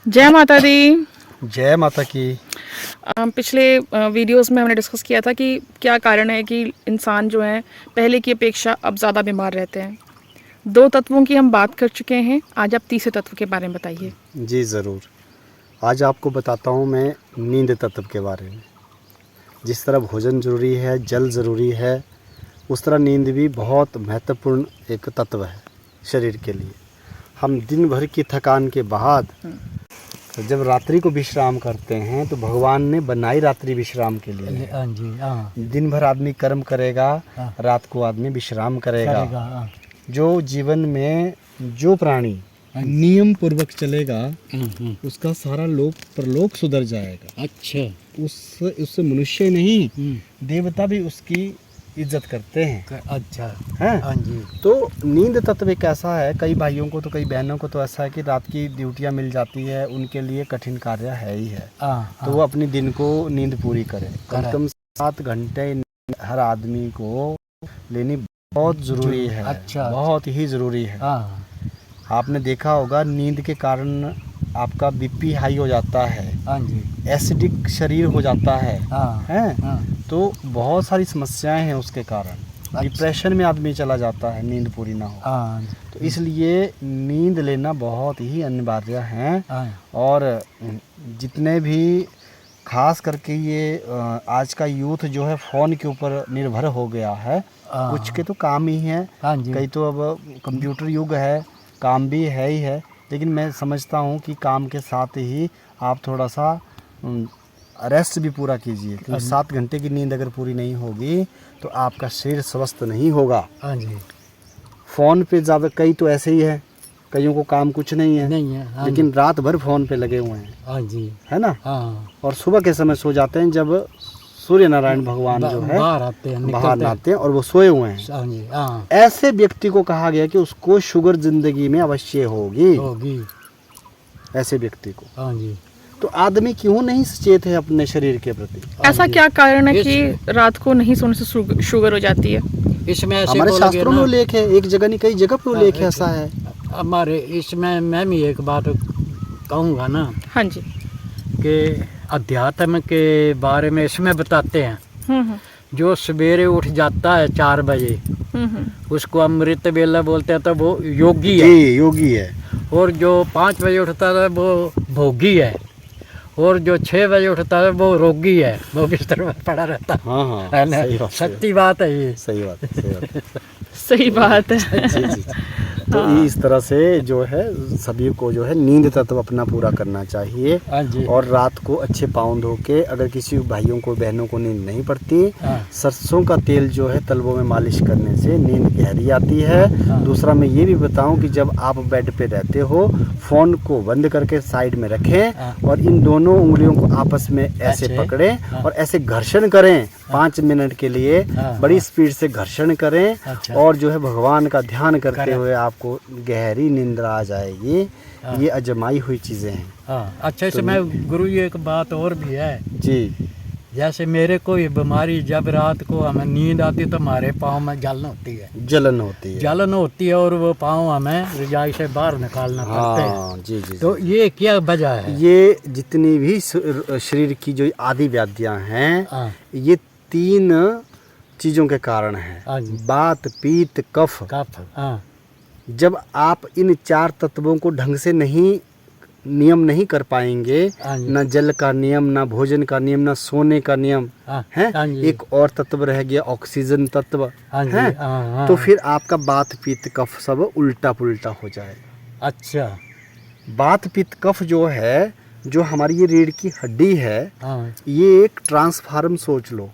जय माता दी। जय माता की। पिछले वीडियोस में हमने डिस्कस किया था कि क्या कारण है कि इंसान जो है पहले की अपेक्षा अब ज़्यादा बीमार रहते हैं। 2 तत्वों की हम बात कर चुके हैं, आज आप तीसरे तत्व के बारे में बताइए। जी ज़रूर। आज आपको बताता हूँ मैं नींद तत्व के बारे में। जिस तरह भोजन ज़रूरी है, जल ज़रूरी है, उस तरह नींद भी बहुत महत्वपूर्ण एक तत्व है शरीर के लिए। हम दिन भर की थकान के बाद जब रात्रि को विश्राम करते हैं तो भगवान ने बनाई रात्रि विश्राम के लिए। हाँ जी, हाँ। दिन भर आदमी कर्म करेगा, हाँ। रात को आदमी विश्राम करेगा। हाँ। जो जीवन में जो प्राणी नियम पूर्वक चलेगा उसका सारा लोक परलोक सुधर जाएगा। अच्छा। उससे मनुष्य नहीं देवता भी उसकी इज्जत करते हैं। अच्छा हैं? हाँ जी। तो नींद तत्व एक ऐसा है, कई भाइयों को तो कई बहनों को तो ऐसा है कि रात की ड्यूटियां मिल जाती है, उनके लिए कठिन कार्य है ही है। तो वो अपने दिन को नींद पूरी करे। कम से कम 7 घंटे हर आदमी को लेनी बहुत ज़रूरी है। अच्छा। बहुत ही ज़रूरी है। हाँ। आपने देखा होगा नींद के कारण आपका बीपी हाई हो जाता है। हाँ जी। एसिडिक शरीर हो जाता है। हाँ। हैं? हाँ। तो बहुत सारी समस्याएं हैं उसके कारण। अच्छा। डिप्रेशन में आदमी चला जाता है नींद पूरी ना हो। हाँ। तो इसलिए नींद लेना बहुत ही अनिवार्य है। हाँ। और जितने भी खास करके ये आज का यूथ जो है फ़ोन के ऊपर निर्भर हो गया है। हाँ। कुछ के तो काम ही है, हाँ जी। कई तो अब कंप्यूटर युग है, काम भी है ही है। लेकिन मैं समझता हूँ कि काम के साथ ही आप थोड़ा सा रेस्ट भी पूरा कीजिए, क्योंकि 7 घंटे की नींद अगर पूरी नहीं होगी तो आपका शरीर स्वस्थ नहीं होगा। हाँ जी। फ़ोन पे ज़्यादा, कई तो ऐसे ही है, कईयों को काम कुछ नहीं है, नहीं है। हाँ लेकिन रात भर फ़ोन पे लगे हुए हैं। हाँ जी। है ना? हाँ। और सुबह के समय सो जाते हैं जब सूर्य नारायण भगवान जो है बाहर आते हैं, बाहर आते हैं और वो सोए हुए हैं। हाँ जी। हाँ। ऐसे व्यक्ति को कहा गया कि उसको शुगर जिंदगी में अवश्य होगी। ऐसे व्यक्ति को। हाँ जी। तो आदमी क्यों नहीं सचेत है अपने शरीर के प्रति? ऐसा क्या कारण है कि रात को नहीं सोने से शुगर हो जाती है? इसमें ऐसे हमारे बोलोगे शास्त्रों में ना, उल्लेख है, एक जगह नहीं कई जगह पे उल्लेख है, ऐसा है। हमारे इसमें मैं भी एक बात कहूँगा ना हाँ जी। कि अध्यात्म के बारे में इसमें बताते हैं। हम्म। जो सवेरे उठ जाता है 4 बजे उसको अमृत वेला बोलते हैं, तो वो योगी है। जी, योगी है। और जो 5 बजे उठता है वो भोगी है। और जो 6 बजे उठता है वो रोगी है, वो बिस्तर में पड़ा रहता है। हाँ हाँ, है ना? सही बात, सच्ची बात है ये। सही बात है, सही बात है। सही बात है। जी जी। तो इस तरह से जो है सभी को जो है नींद तत्व अपना पूरा करना चाहिए। हाँ जी। और रात को अच्छे पाँव धो के, अगर किसी भाइयों को बहनों को नींद नहीं पड़ती, हाँ। सरसों का तेल जो है तलवों में मालिश करने से नींद गहरी आती है। हाँ। दूसरा मैं ये भी बताऊं कि जब आप बेड पे रहते हो, फ़ोन को बंद करके साइड में रखें। हाँ। और इन दोनों उंगलियों को आपस में ऐसे अच्छा। पकड़ें। हाँ। और ऐसे घर्षण करें 5 मिनट के लिए। हाँ। बड़ी स्पीड से घर्षण करें। अच्छा। और जो है भगवान का ध्यान करते करें। हुए आपको गहरी निंद्रा आ जाएगी। हाँ। ये अजमाई हुई चीज़ें हैं। हाँ। अच्छा, इसमें गुरु जी एक बात और भी है। जी। जैसे मेरे को ये बीमारी, जब रात को हमें नींद आती तो हमारे पाँव में जलन होती है। जलन होती है। जलन होती है और वो पाँव हमें रजाई से बाहर निकालना पड़ते हैं। हाँ जी जी। तो ये क्या वजह है? ये जितनी भी शरीर की जो आदि व्याधियाँ हैं, हाँ। ये 3 चीज़ों के कारण हैं। हाँ जी। बात, पीत, कफ। कफ। हाँ। जब आप इन 4 तत्वों को ढंग से नियम नहीं कर पाएंगे, हाँ जी। न जल का नियम, न भोजन का नियम, न सोने का नियम हाँ। है। हाँ जी। एक और तत्व रह गया, ऑक्सीजन तत्व। हाँ जी। है? हाँ। हाँ। तो फिर आपका बात, पित्त, कफ सब उल्टा पुल्टा हो जाएगा। अच्छा। बात, पित्त, कफ जो है, जो हमारी ये रीढ़ की हड्डी है, हाँ। ये एक ट्रांसफार्म सोच लो,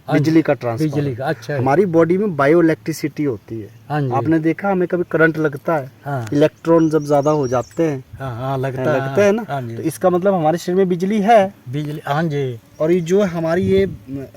हाँ जी। बिजली का ट्रांसफार्म। बिजली का। अच्छा। हमारी बॉडी में बायो इलेक्ट्रिसिटी होती है। हाँ जी। आपने देखा, हमें कभी करंट लगता है, हाँ। इलेक्ट्रॉन जब ज़्यादा हो जाते हैं, हाँ। हाँ, लगता लगते हैं ना, हाँ जी। तो इसका मतलब हमारे शरीर में बिजली है। बिजली। हाँ जी। और ये जो हमारी ये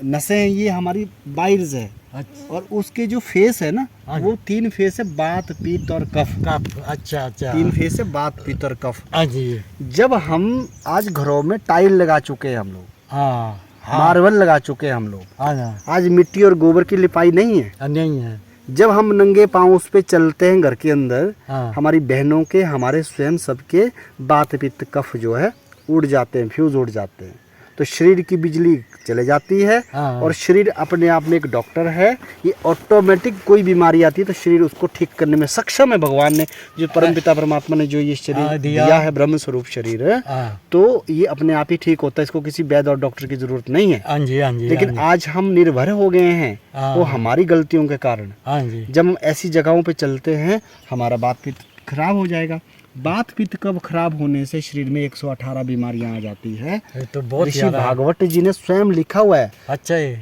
नसें हैं, ये हमारी वायर्स है। अच्छा। और उसके जो फेस है ना, हाँ। वो 3 फेस है, बात, पित्त और कफ। कफ। अच्छा अच्छा। 3 फेस है, बात, पित्त और कफ। हाँ जी। जब हम आज घरों में टाइल लगा चुके हैं हम लोग, हाँ। हाँ। मार्बल लगा चुके हैं हम लोग, हाँ। आज मिट्टी और गोबर की लिपाई नहीं है, नहीं है। जब हम नंगे पाँव उस पे चलते हैं घर के अंदर, हाँ। हमारी बहनों के, हमारे स्वयं सबके वात पित्त कफ जो है उड़ जाते हैं, फ्यूज उड़ जाते हैं, तो शरीर की बिजली चले जाती है। हाँ। और शरीर अपने आप में एक डॉक्टर है, ये ऑटोमेटिक कोई बीमारी आती है तो शरीर उसको ठीक करने में सक्षम है। भगवान ने जो परमपिता परमात्मा ने जो ये शरीर दिया है, ब्रह्म स्वरूप शरीर है, हाँ। तो ये अपने आप ही ठीक होता है, इसको किसी वैद्य और डॉक्टर की जरूरत नहीं है। हाँ जी, हाँ जी। लेकिन आज हम निर्भर हो गए हैं वो हमारी गलतियों के कारण। हाँ जी। जब हम ऐसी जगहों पे चलते हैं हमारा वात पित्त खराब हो जाएगा। वात पित्त कब खराब होने से शरीर में 118 बीमारियां आ जाती है। ये तो बहुत ऋषि ज्यादा है। भागवत जी ने स्वयं लिखा हुआ है, अच्छा ये।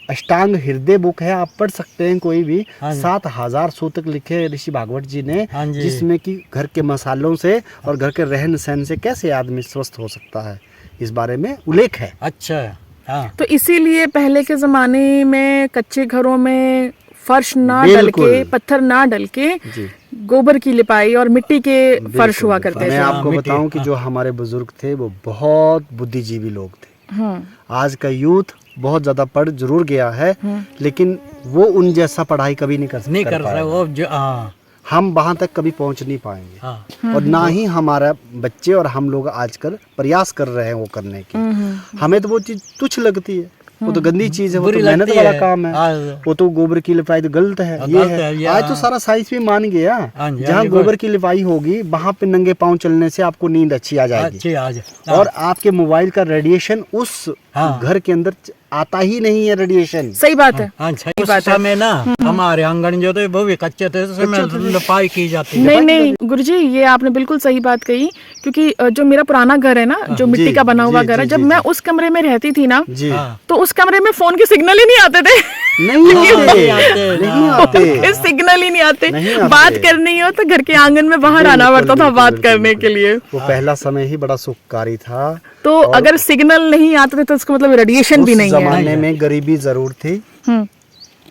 अष्टांग हृदय बुक है, आप पढ़ सकते हैं कोई भी। हाँ जी। 7000 सूतक लिखे हैं ऋषि भागवत जी ने, हाँ जी। जिसमें कि घर के मसालों से और घर के रहन सहन से कैसे आदमी स्वस्थ हो सकता है, इस बारे में उल्लेख है। अच्छा। हाँ। तो इसीलिए पहले के ज़माने में कच्चे घरों में फर्श ना डल बिल्कुल। के, पत्थर ना डल के, जी गोबर की लिपाई और मिट्टी के फर्श हुआ करते मैं थे। आपको मिट्टी, बताऊं कि जो हमारे बुजुर्ग थे वो बहुत बुद्धिजीवी लोग थे। आज का यूथ बहुत ज्यादा पढ़ जरूर गया है, लेकिन वो उन जैसा पढ़ाई कभी नहीं नहीं कर पाएगा। रहे वो जो। हाँ। हम वहां तक कभी पहुंच नहीं पाएंगे। हाँ। और ना ही हमारा बच्चे और हम लोग आजकल प्रयास कर रहे हैं वो करने की। हमें तो वो चीज तुच्छ लगती है, वो तो गंदी चीज है, वो बुरी तो मेहनत लगती वाला है। काम है। हाँ। वो तो गोबर की लिपाई तो गलत है, ये गलत है, है। ये आज तो हाँ। सारा साइंस भी मान गया, हाँ जी, हाँ जहाँ जी, गोबर की लिपाई होगी वहां पे नंगे पाँव चलने से आपको नींद अच्छी आ जाएगी। अच्छी आज। और आपके मोबाइल का रेडिएशन उस हाँ। घर के अंदर आता ही नहीं है, रेडिएशन। सही बात है। हाँ, उस समय ना हमारे आंगन जो थे वो भी कच्चे थे, उसमें लिपाई की जाती है। नहीं गुरुजी, ये आपने बिल्कुल सही बात कही, क्योंकि जो मेरा पुराना घर है ना, जो मिट्टी जी, का बना हुआ जी, घर है, जी, जब जी, मैं उस कमरे में रहती थी ना, जी हाँ। तो उस कमरे में फोन के सिग्नल ही नहीं आते थे। नहीं आते, नहीं आते, नहीं हाँ। आते। सिग्नल ही नहीं आते। नहीं आते। बात करनी हो तो घर के आंगन में बाहर आना बिल्कुल, पड़ता था बिल्कुल, बात बिल्कुल, करने के लिए। वो पहला समय ही बड़ा सुखकारी था। तो अगर सिग्नल नहीं आते थे तो उसका मतलब रेडिएशन भी उस नहीं है। जमाने में गरीबी जरूर थी, हम्म।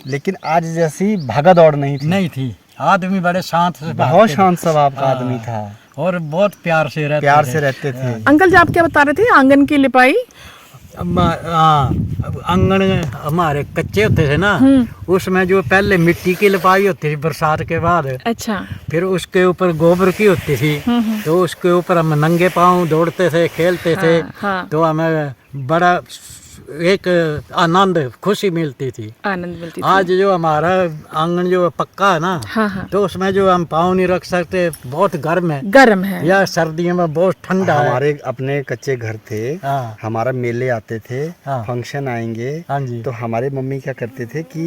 लेकिन आज जैसी भागा दौड़ नहीं थी। नहीं थी। आदमी बड़े शांत से बहुत भागते थे। शांत स्वभाव का आदमी था, और बहुत प्यार से रहते प्यार थे। से रहते थे। अंकल जी, आप क्या बता रहे थे? आंगन की लिपाई? हाँ, आंगन हमारे कच्चे होते थे ना, उसमें जो पहले मिट्टी की लिपाई होती थी बरसात के बाद, अच्छा। फिर उसके ऊपर गोबर की होती थी, तो उसके ऊपर हम नंगे पाँव दौड़ते थे, खेलते थे। हाँ। तो हमें बड़ा एक आनंद, खुशी मिलती थी। आनंद मिलती थी। आज जो हमारा आंगन जो पक्का है ना, हाँ हाँ, तो उसमें जो हम पाँव नहीं रख सकते, बहुत गर्म है, गर्म है। या सर्दियों में बहुत ठंडा है। हमारे अपने कच्चे घर थे, हाँ। हमारा मेले आते थे, हाँ। फंक्शन आएंगे, हाँ जी। तो हमारे मम्मी क्या करते थे कि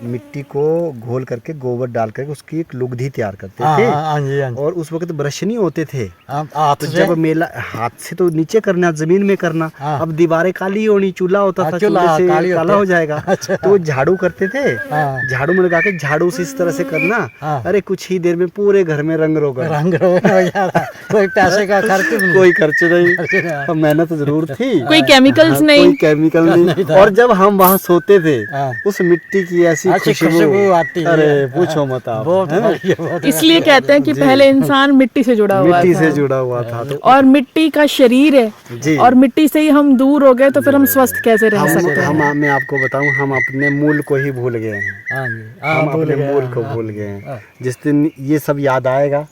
मिट्टी को घोल करके गोबर डाल करके उसकी एक लुगदी तैयार करते हाँ, थे। हाँ, हाँ जी, हाँ जी। और उस वक्त ब्रश नहीं होते थे, हम हाथ तो से। जब मेला हाथ से तो नीचे करना, जमीन में करना। हाँ। अब दीवारें काली होनी, चूल्हा होता हाँ, था, चूल्हा चूल्हे से काली काला होते। हो जाएगा। अच्छा। तो वो झाड़ू करते थे, हाँ। झाड़ू में लगा के झाड़ू से इस तरह से करना। हाँ। अरे कुछ ही देर में पूरे घर में रंग रोगन, रंग रोगन हो जाता, कोई पैसे का खर्च भी नहीं। कोई खर्च नहीं, खर्च नहीं। और मेहनत जरूर थी, कोई केमिकल्स हाँ, नहीं। कोई केमिकल नहीं। था। और जब हम वहाँ सोते थे, हाँ। उस मिट्टी की ऐसी अच्छी खुशबू खुशबू आती है। अरे पूछो मत आप, बहुत है ना? बढ़िया, बहुत इसलिए कहते हैं कि जी। पहले इंसान मिट्टी से जुड़ा हुआ मिट्टी था, से जुड़ा हुआ था। तो और मिट्टी का शरीर है, जी। और मिट्टी से ही हम दूर हो गए तो फिर हम स्वस्थ कैसे रह सकते हैं? मैं आपको बताऊं, हम अपने मूल को ही भूल गए हैं। हाँ जी, हम हाँ, भूल अपने गए, मूल को हाँ, भूल गए हैं। हाँ। जिस दिन ये सब याद आएगा,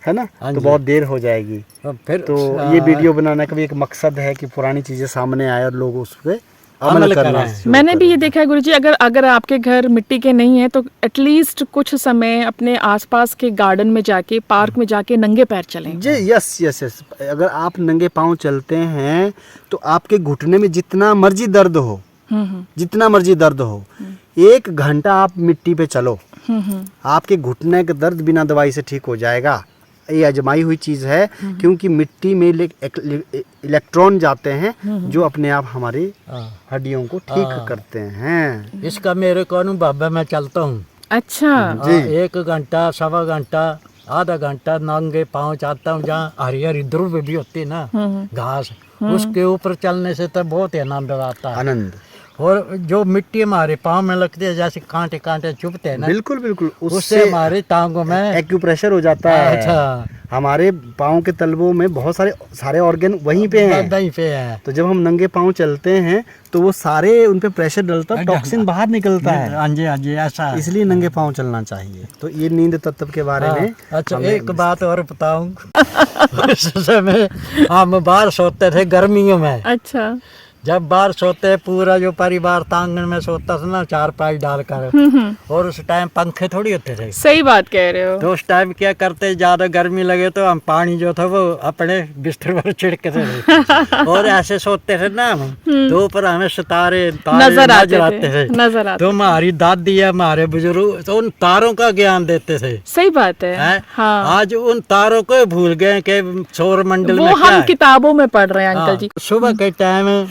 है ना, हाँ तो जी। बहुत देर हो जाएगी। हाँ, फिर तो ये वीडियो बनाने का भी एक मकसद है कि पुरानी चीजें सामने आए और लोग उस पे अमल अमल करना करें। शुरू मैंने भी करें। ये देखा है गुरुजी, अगर आपके घर मिट्टी के नहीं है तो एटलीस्ट कुछ समय अपने आसपास के गार्डन में जाके, पार्क में जाके नंगे पैर चलें। जी, यस यस यस। अगर आप नंगे पाँव चलते हैं तो आपके घुटने में जितना मर्जी दर्द हो, जितना मर्जी दर्द हो, 1 घंटा आप मिट्टी पे चलो, आपके घुटने का दर्द बिना दवाई से ठीक हो जाएगा। ये आजमाई हुई चीज है, क्योंकि मिट्टी में इलेक्ट्रॉन जाते हैं जो अपने आप हमारी हाँ। हड्डियों को ठीक करते हैं। इसका मेरे को अनुभव है, मैं चलता हूँ। अच्छा। हाँ, 1 घंटा, सवा घंटा, आधा घंटा नंगे पाँव चाहता हूँ, जहाँ हरी हरी ध्रुव भी होती है ना, घास, उसके ऊपर चलने से तो बहुत ही आनंद आता है। आनंद। और जो मिट्टी हमारे पाँव में लगती है जैसे कांटे कांटे चुभते हैं ना, बिल्कुल बिल्कुल, उससे हमारे टांगों में एक्यूप्रेशर हो जाता है। अच्छा, हमारे पाँव के तलवों में बहुत सारे ऑर्गन वहीं पे हैं। वहीं पे है। तो जब हम नंगे पाँव चलते हैं तो वो सारे उन पे प्रेशर डलता है, टॉक्सिन बाहर निकलता है। हाँ जी, हाँ जी, ऐसा है। इसलिए नंगे पाँव चलना चाहिए। तो ये नींद तत्व के बारे में अच्छा, हमें एक बात और बताऊं। उस समय हम बाहर सोते थे गर्मियों में। अच्छा। जब बाहर सोते पूरा जो परिवार आंगन में सोता था ना, चारपाई डालकर, और उस टाइम पंखे थोड़ी होते थे। सही बात कह रहे हो। तो उस टाइम क्या करते, ज्यादा गर्मी लगे तो हम पानी जो था वो अपने बिस्तर पर छिड़कते थे और ऐसे सोते थे ना हम, तो ऊपर हमें सितारे नजर आते थे। नजर आते। तो हमारी दादी या हमारे बुजुर्ग तो उन तारों का ज्ञान देते थे। सही बात है। हैं? हाँ। आज उन तारों को भूल गए कि सौर मंडल वो में क्या हम है। किताबों में पढ़ रहे हैं अंकल हाँ, जी। सुबह के टाइम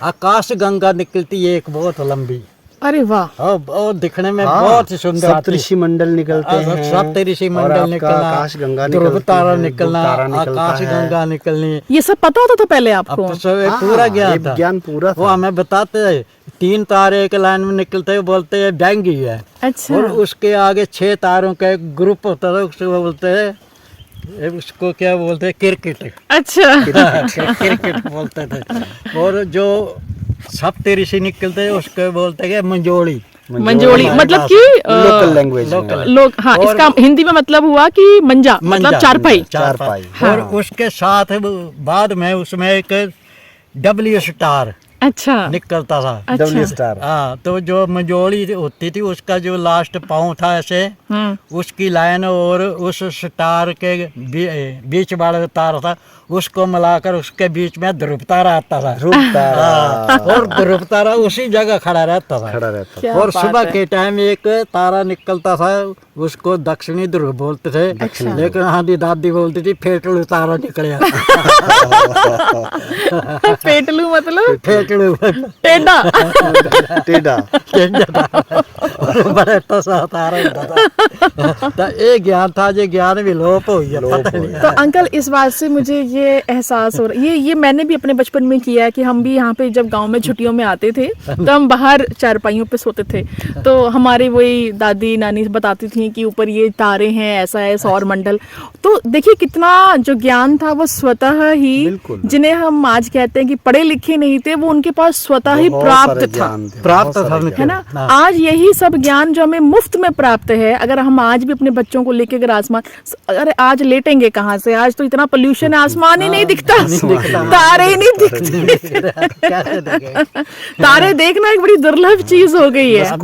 आकाश गंगा निकलती है एक बहुत लंबी, अरे वाह। और दिखने में हाँ, बहुत ही सुंदर आती है। सप्तऋषि मंडल निकलते हैं। सप्तऋषि और मंडल आपका निकलना, आकाश गंगा ध्रुव निकलती तारा है, निकलना, ध्रुव तारा निकलता आकाश है। गंगा निकलनी, ये सब पता होता था पहले आपको? अब तो हाँ, पूरा ये ज्ञान था। ज्ञान पूरा वो था। हमें बताते हैं 3 तारे एक लाइन में निकलते हैं, बोलते हैं बैंगी है। अच्छा। और उसके आगे 6 तारों का एक ग्रुप होता था, उसको बोलते हैं, उसको क्या बोलते हैं, क्रिकेट। अच्छा। क्रिकेट बोलते थे। और जो सप्तऋषि निकलते हैं उसको बोलते हैं मंजोड़ी। मंजोड़ी मतलब कि लोकल लैंग्वेज लोग, हाँ, इसका हिंदी में मतलब हुआ कि मंजा, मतलब चारपाई। चारपाई। और उसके साथ बाद में उसमें एक डब्ल्यू स्टार अच्छा। निकलता था। अच्छा। W star. हाँ, तो जो मंजोड़ी होती थी उसका जो लास्ट पाँव था ऐसे, उसकी लाइन और उस स्टार के बीच वाला तार था, उसको मिलाकर उसके बीच में ध्रुव तारा आता था। ध्रुव तारा। हाँ, और ध्रुव तारा उसी जगह खड़ा रहता था। खड़ा रहता क्या और बात सुबह है। के टाइम एक तारा निकलता था, उसको दक्षिणी ध्रुव बोलते थे। अच्छा। लेकिन हमारी दादी बोलती थी फेटलू तारा निकले। पेटलू मतलब फेटलू टेढ़ा। था। टेढ़ा। बड़े टसा तारा होता था। तो ये ज्ञान था, ये ज्ञान भी लोप हो गया, पता नहीं। तो अंकल इस बात से मुझे ये एहसास हो रहा है, ये मैंने भी अपने बचपन में किया है कि हम भी यहाँ पे जब गांव में छुट्टियों में आते थे तो हम बाहर चारपाइयों पे सोते थे। तो हमारे वही दादी नानी बताती थी कि ऊपर ये तारे हैं, ऐसा है सौर मंडल। तो देखिए कितना जो ज्ञान था वो स्वतः ही, बिल्कुल। जिन्हें हम आज कहते हैं कि पढ़े लिखे नहीं थे, वो उनके पास स्वतः ही बहुत प्राप्त सारे था। ज्ञान थे, प्राप्त बहुत था सारे उनके। है ना। हाँ। आज यही सब ज्ञान जो हमें मुफ्त में प्राप्त है, अगर हम आज भी अपने बच्चों को लेके अगर आसमान, अरे आज लेटेंगे कहाँ से, आज तो इतना पोल्यूशन है, आसमान ही नहीं दिखता, तारे ही नहीं दिखते। कैसे देखें? तारे देखना एक बड़ी दुर्लभ चीज हो गई है।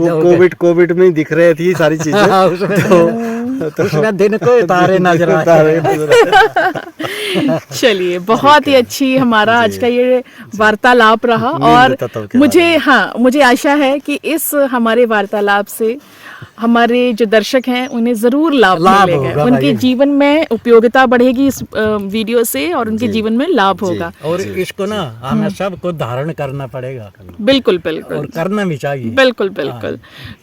कोविड में ही दिख रहे थी सारी चीजें। हाँ, उसमें दिन को तारे नजर आए। तारे नजर आए। चलिए, बहुत ही अच्छी हमारा आज का ये वार्तालाप रहा। नींद और तत्व के मुझे आशा है कि इस हमारे वार्तालाप से हमारे जो दर्शक हैं उन्हें जरूर लाभ मिलेगा, होगा उनके भाई। जीवन में उपयोगिता बढ़ेगी इस वीडियो से, और उनके जीवन में लाभ होगा। और इसको ना हमें सबको धारण करना पड़ेगा, बिल्कुल बिल्कुल और करना भी चाहिए। बिल्कुल बिल्कुल।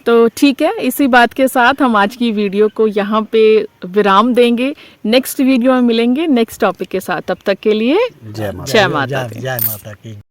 तो ठीक है, इसी बात के साथ हम आज की वीडियो को यहाँ पे विराम देंगे। नेक्स्ट वीडियो में मिलेंगे नेक्स्ट टॉपिक के साथ। तब तक के लिए जय माता। जय माता दी। जय माता की।